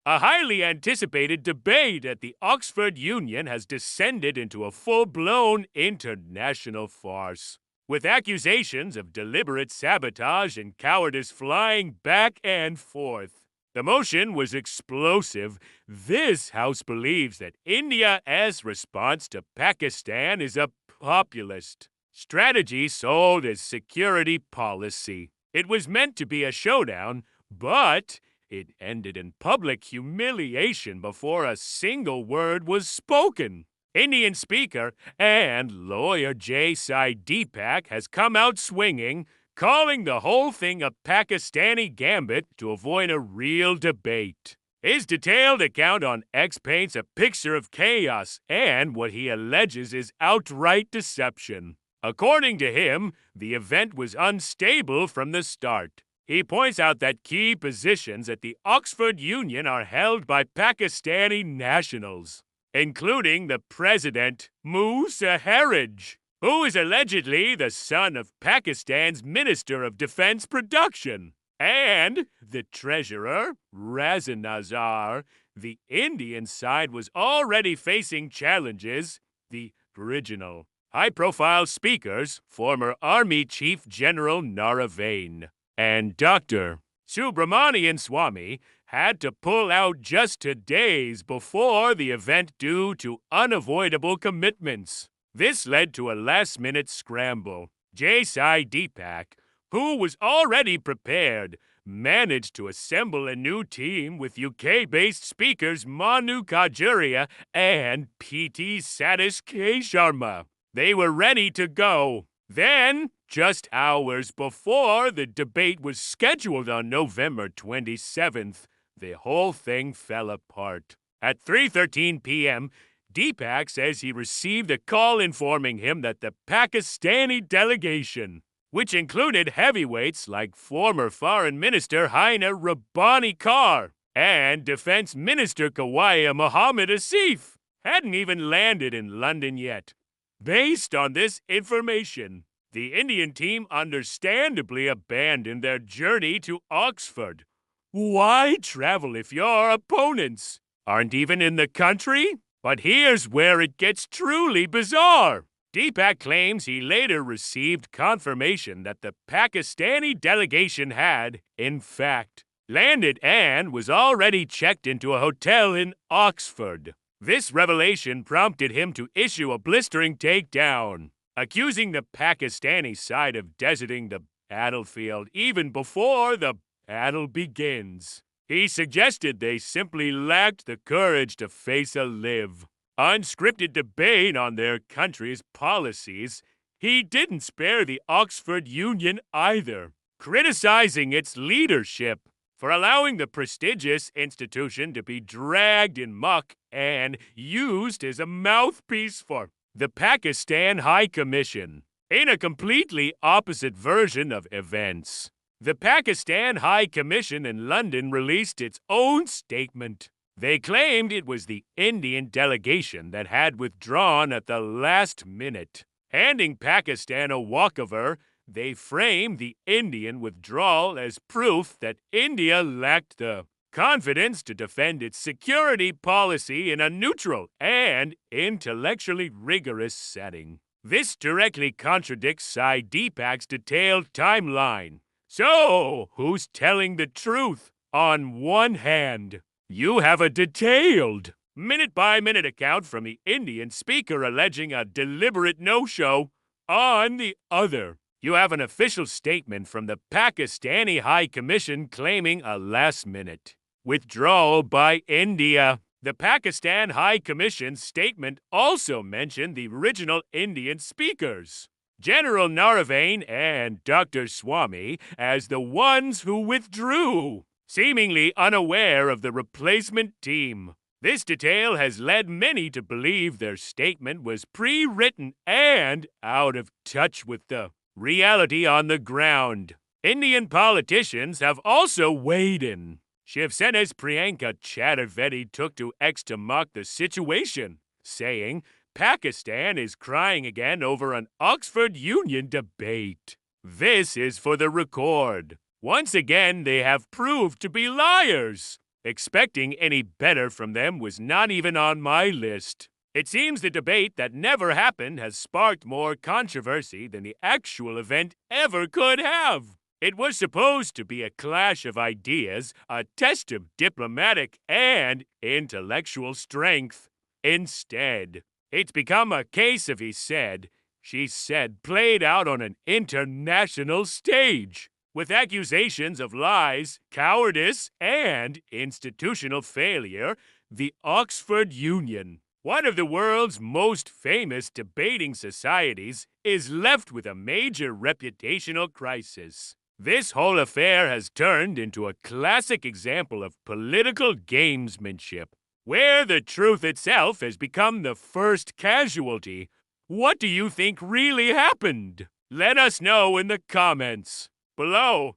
A highly anticipated debate at the Oxford Union has descended into a full-blown international farce, with accusations of deliberate sabotage and cowardice flying back and forth. The motion was explosive. This House believes that India's response to Pakistan is a populist strategy sold as security policy. It was meant to be a showdown, but it ended in public humiliation before a single word was spoken. Indian Speaker and lawyer Jai Deepak has come out swinging, calling the whole thing a Pakistani gambit to avoid a real debate. His detailed account on X paints a picture of chaos and what he alleges is outright deception. According to him, the event was unstable from the start. He points out that key positions at the Oxford Union are held by Pakistani nationals, including the president, Musa Harij, who is allegedly the son of Pakistan's Minister of Defense Production, and the treasurer, Raza Nazar. The Indian side was already facing challenges. The original high-profile speakers, former Army Chief General Naravain and Dr. Subramanian Swamy, had to pull out just 2 days before the event due to unavoidable commitments. This led to a last-minute scramble. Jai Deepak, who was already prepared, managed to assemble a new team with UK-based speakers Manu Kajuria and PT Satish K. Sharma. They were ready to go. Then, just hours before the debate was scheduled on November 27th, the whole thing fell apart. At 3:13 p.m., Deepak says he received a call informing him that the Pakistani delegation, which included heavyweights like former Foreign Minister Haina Rabbani Kar and Defense Minister Kawaya Mohammed Asif, hadn't even landed in London yet. Based on this information, the Indian team understandably abandoned their journey to Oxford. Why travel if your opponents aren't even in the country? But here's where it gets truly bizarre. Deepak claims he later received confirmation that the Pakistani delegation had, in fact, landed and was already checked into a hotel in Oxford. This revelation prompted him to issue a blistering takedown, accusing the Pakistani side of deserting the battlefield even before the battle begins. He suggested they simply lacked the courage to face a live, unscripted debate on their country's policies. He didn't spare the Oxford Union either, criticizing its leadership for allowing the prestigious institution to be dragged in muck and used as a mouthpiece for the Pakistan High Commission. In a completely opposite version of events, the Pakistan High Commission in London released its own statement. They claimed it was the Indian delegation that had withdrawn at the last minute. Handing Pakistan a walkover, they framed the Indian withdrawal as proof that India lacked the confidence to defend its security policy in a neutral and intellectually rigorous setting. This directly contradicts Deepak's detailed timeline. So, who's telling the truth? On one hand, you have a detailed, minute-by-minute account from the Indian speaker alleging a deliberate no-show. On the other, you have an official statement from the Pakistani High Commission claiming a last-minute withdrawal by India. The Pakistan High Commission's statement also mentioned the original Indian speakers, General Naravain and Dr. Swamy, as the ones who withdrew, seemingly unaware of the replacement team. This detail has led many to believe their statement was pre-written and out of touch with the reality on the ground. Indian politicians have also weighed in. Shiv Sena's Priyanka Chaturvedi took to X to mock the situation, saying Pakistan is crying again over an Oxford Union debate. This is for the record. Once again, they have proved to be liars. Expecting any better from them was not even on my list. It seems the debate that never happened has sparked more controversy than the actual event ever could have. It was supposed to be a clash of ideas, a test of diplomatic and intellectual strength. Instead, it's become a case of he said, she said played out on an international stage, with accusations of lies, cowardice, and institutional failure. The Oxford Union, one of the world's most famous debating societies, is left with a major reputational crisis. This whole affair has turned into a classic example of political gamesmanship, where the truth itself has become the first casualty. What do you think really happened? Let us know in the comments below.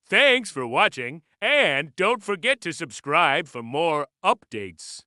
Thanks for watching, and don't forget to subscribe for more updates.